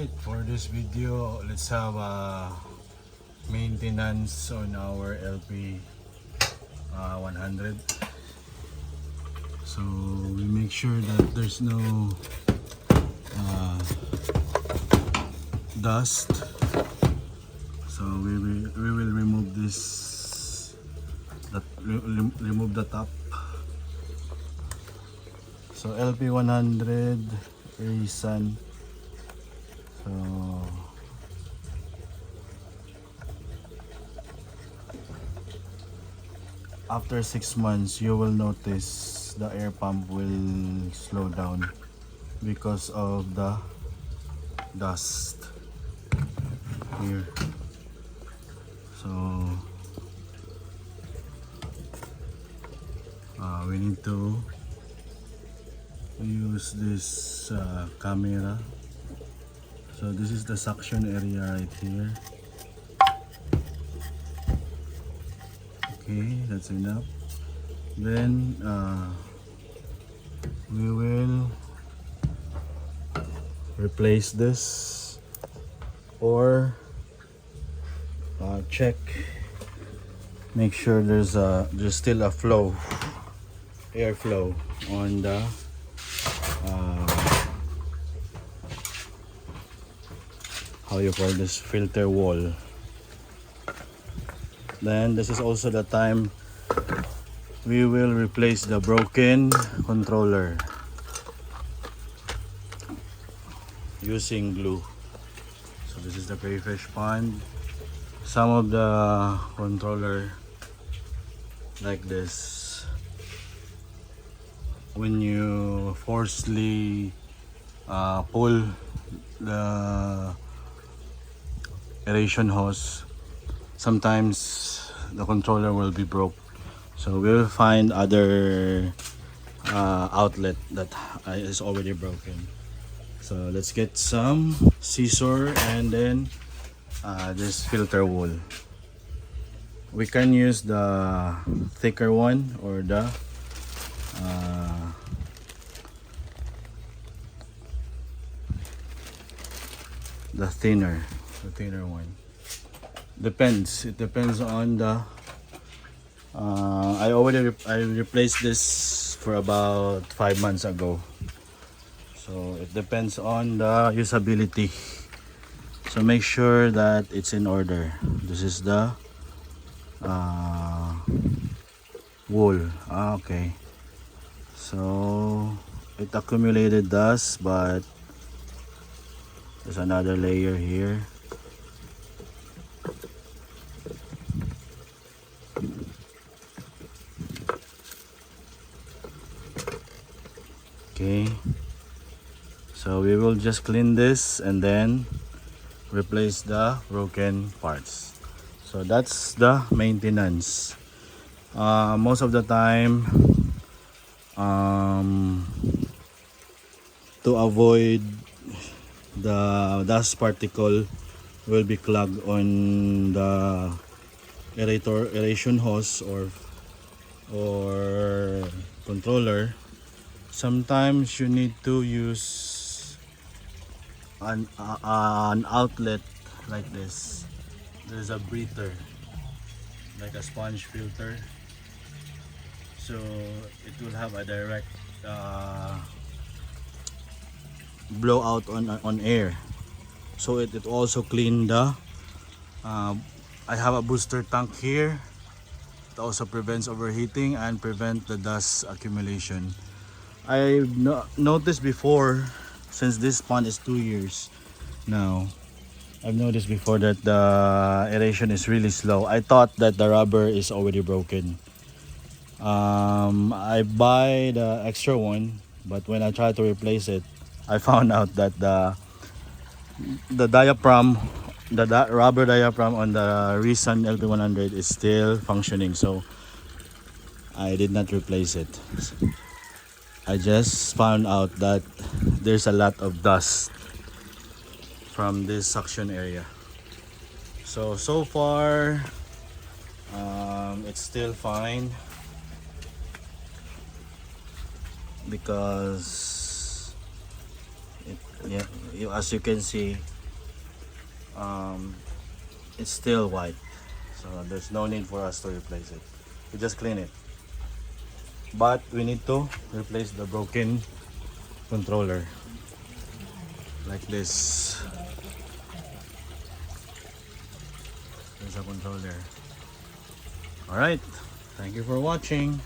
Alright, for this video, let's have a maintenance on our LP 100. So we make sure that there's no dust. So we will remove this, remove the top. So LP 100 Reason. So after 6 months, you will notice the air pump will slow down because of the dust here. So we need to use this camera. So this is the suction area right here. Okay, that's enough. Then we will replace this or check, make sure there's still a flow, airflow on the how you call this, filter wall. Then this is also the time we will replace the broken controller using glue. So this is the crayfish pond. Some of the controller like this, when you forcefully pull the aeration hose, sometimes the controller will be broke. So we'll find other outlet that is already broken. So let's get some scissor and then this filter wool. We can use the thicker one or the thinner one. Depends. It depends on the. I replaced this for about 5 months ago. So it depends on the usability. So make sure that it's in order. This is the wool. Okay. So it accumulated dust, but there's another layer here. Okay, so we will just clean this and then replace the broken parts. So that's the maintenance. Most of the time, to avoid the dust particle will be clogged on the aeration hose or controller. Sometimes you need to use an outlet like this. There's a breather, like a sponge filter, so it will have a direct blowout on air. So it also clean the I have a booster tank here. It also prevents overheating and prevent the dust accumulation. I noticed before, since this pond is 2 years now, I've noticed before that the aeration is really slow. I thought that the rubber is already broken. I buy the extra one, but when I tried to replace it, I found out that the diaphragm, the rubber diaphragm on the Reason LP100 is still functioning, so I did not replace it. I just found out that there's a lot of dust from this suction area. So far it's still fine. because it, yeah, as you can see, it's still white, so there's no need for us to replace it. We just clean it, but we need to replace the broken controller like this. There's a controller. All right, thank you for watching.